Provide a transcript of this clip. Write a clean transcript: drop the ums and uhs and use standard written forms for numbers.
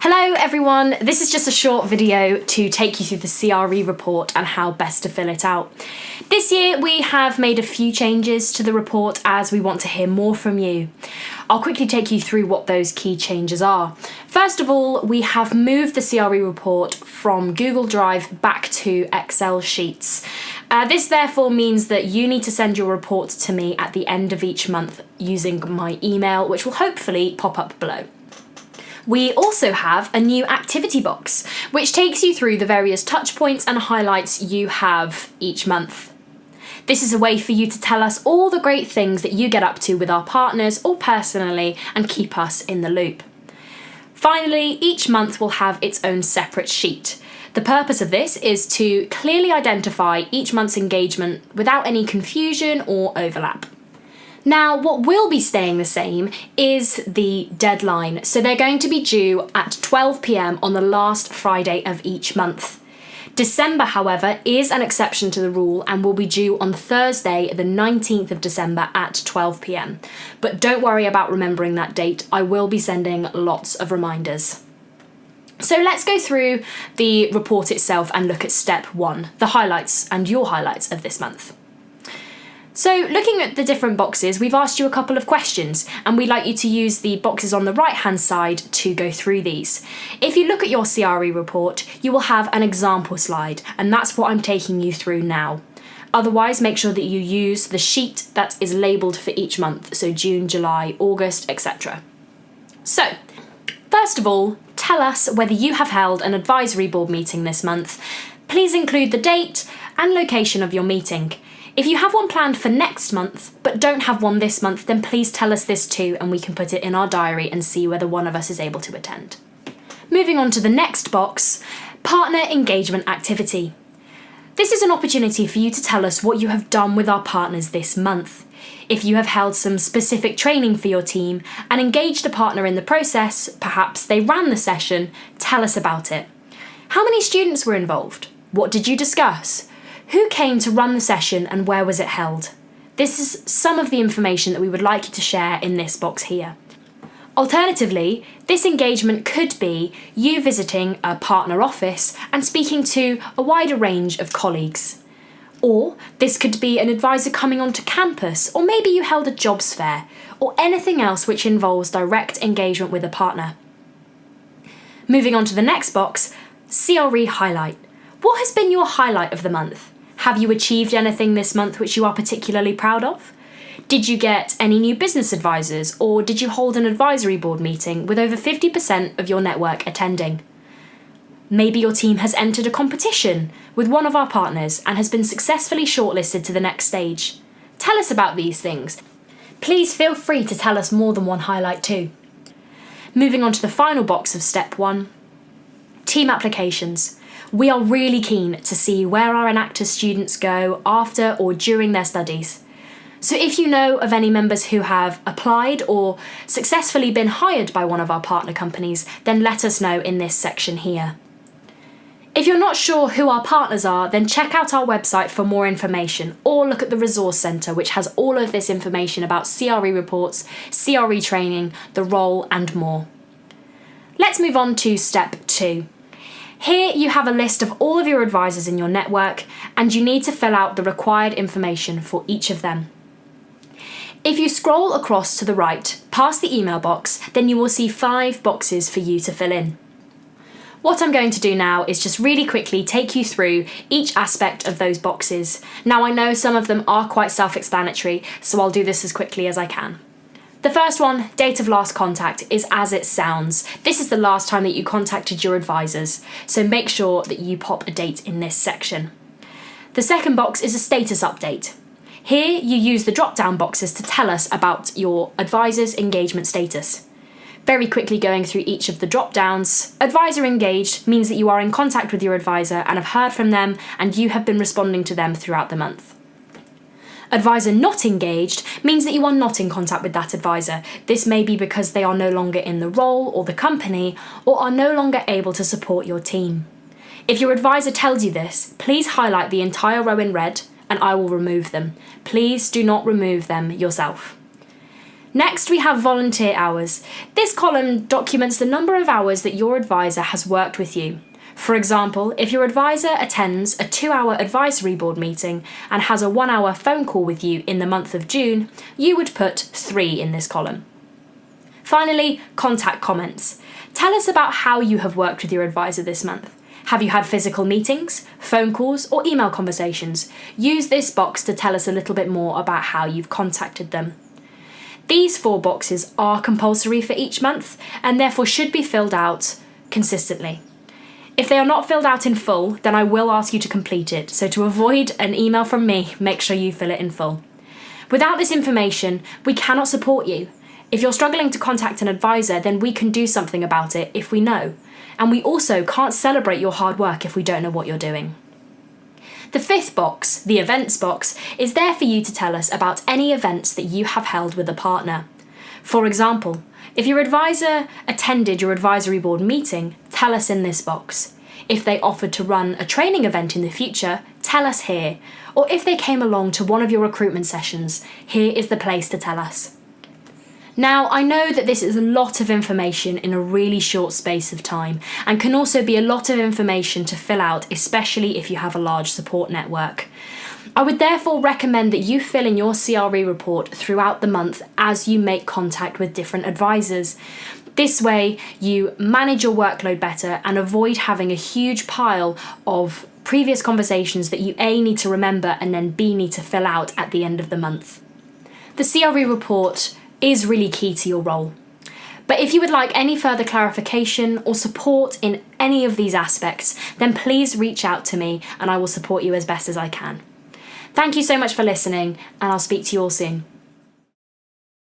Hello everyone, this is just a short video to take you through the CRE report and how best to fill it out. This year we have made a few changes to the report as we want to hear more from you. I'll quickly take you through what those key changes are. First of all, we have moved the CRE report from Google Drive back to Excel sheets. This therefore means that you need to send your report to me at the end of each month using my email, which will hopefully pop up below. We also have a new activity box, which takes you through the various touch points and highlights you have each month. This is a way for you to tell us all the great things that you get up to with our partners or personally and keep us in the loop. Finally, each month will have its own separate sheet. The purpose of this is to clearly identify each month's engagement without any confusion or overlap. Now, what will be staying the same is the deadline. So they're going to be due at 12 p.m. on the last Friday of each month. December, however, is an exception to the rule and will be due on Thursday, the 19th of December at 12 p.m. But don't worry about remembering that date. I will be sending lots of reminders. So let's go through the report itself and look at step 1, the highlights and your highlights of this month. So looking at the different boxes, we've asked you a couple of questions and we'd like you to use the boxes on the right hand side to go through these. If you look at your CRE report, you will have an example slide and that's what I'm taking you through now. Otherwise, make sure that you use the sheet that is labelled for each month, so June, July, August, etc. So, first of all, tell us whether you have held an advisory board meeting this month. Please include the date and location of your meeting. If you have one planned for next month, but don't have one this month, then please tell us this too and we can put it in our diary and see whether one of us is able to attend. Moving on to the next box, partner engagement activity. This is an opportunity for you to tell us what you have done with our partners this month. If you have held some specific training for your team and engaged a partner in the process, perhaps they ran the session, tell us about it. How many students were involved? What did you discuss? Who came to run the session and where was it held? This is some of the information that we would like you to share in this box here. Alternatively, this engagement could be you visiting a partner office and speaking to a wider range of colleagues. Or this could be an advisor coming onto campus, or maybe you held a jobs fair, or anything else which involves direct engagement with a partner. Moving on to the next box, CRE highlight. What has been your highlight of the month? Have you achieved anything this month which you are particularly proud of? Did you get any new business advisors, or did you hold an advisory board meeting with over 50% of your network attending? Maybe your team has entered a competition with one of our partners and has been successfully shortlisted to the next stage. Tell us about these things. Please feel free to tell us more than one highlight too. Moving on to the final box of step 1, team applications. We are really keen to see where our Enactus students go after or during their studies. So if you know of any members who have applied or successfully been hired by one of our partner companies, then let us know in this section here. If you're not sure who our partners are, then check out our website for more information or look at the resource centre, which has all of this information about CRE reports, CRE training, the role and more. Let's move on to step 2. Here you have a list of all of your advisors in your network and you need to fill out the required information for each of them. If you scroll across to the right, past the email box, then you will see 5 boxes for you to fill in. What I'm going to do now is just really quickly take you through each aspect of those boxes. Now I know some of them are quite self-explanatory, so I'll do this as quickly as I can. The first one, date of last contact, is as it sounds. This is the last time that you contacted your advisors, so make sure that you pop a date in this section. The second box is a status update. Here you use the drop-down boxes to tell us about your advisor's engagement status. Very quickly going through each of the drop-downs, advisor engaged means that you are in contact with your advisor and have heard from them and you have been responding to them throughout the month. Advisor not engaged means that you are not in contact with that advisor. This may be because they are no longer in the role or the company or are no longer able to support your team. If your advisor tells you this, please highlight the entire row in red and I will remove them. Please do not remove them yourself. Next, we have volunteer hours. This column documents the number of hours that your advisor has worked with you. For example, if your advisor attends a 2-hour advisory board meeting and has a 1-hour phone call with you in the month of June, you would put 3 in this column. Finally, contact comments. Tell us about how you have worked with your advisor this month. Have you had physical meetings, phone calls, or email conversations? Use this box to tell us a little bit more about how you've contacted them. These 4 boxes are compulsory for each month and therefore should be filled out consistently. If they are not filled out in full, then I will ask you to complete it. So to avoid an email from me, make sure you fill it in full. Without this information, we cannot support you. If you're struggling to contact an advisor, then we can do something about it if we know. And we also can't celebrate your hard work if we don't know what you're doing. The 5th box, the events box, is there for you to tell us about any events that you have held with a partner. For example, if your advisor attended your advisory board meeting, tell us in this box. If they offered to run a training event in the future, tell us here. Or if they came along to one of your recruitment sessions, here is the place to tell us. Now, I know that this is a lot of information in a really short space of time and can also be a lot of information to fill out, especially if you have a large support network. I would therefore recommend that you fill in your CRE report throughout the month as you make contact with different advisors. This way, you manage your workload better and avoid having a huge pile of previous conversations that you A, need to remember and then B, need to fill out at the end of the month. The CRE report is really key to your role. But if you would like any further clarification or support in any of these aspects, then please reach out to me and I will support you as best as I can. Thank you so much for listening, and I'll speak to you all soon.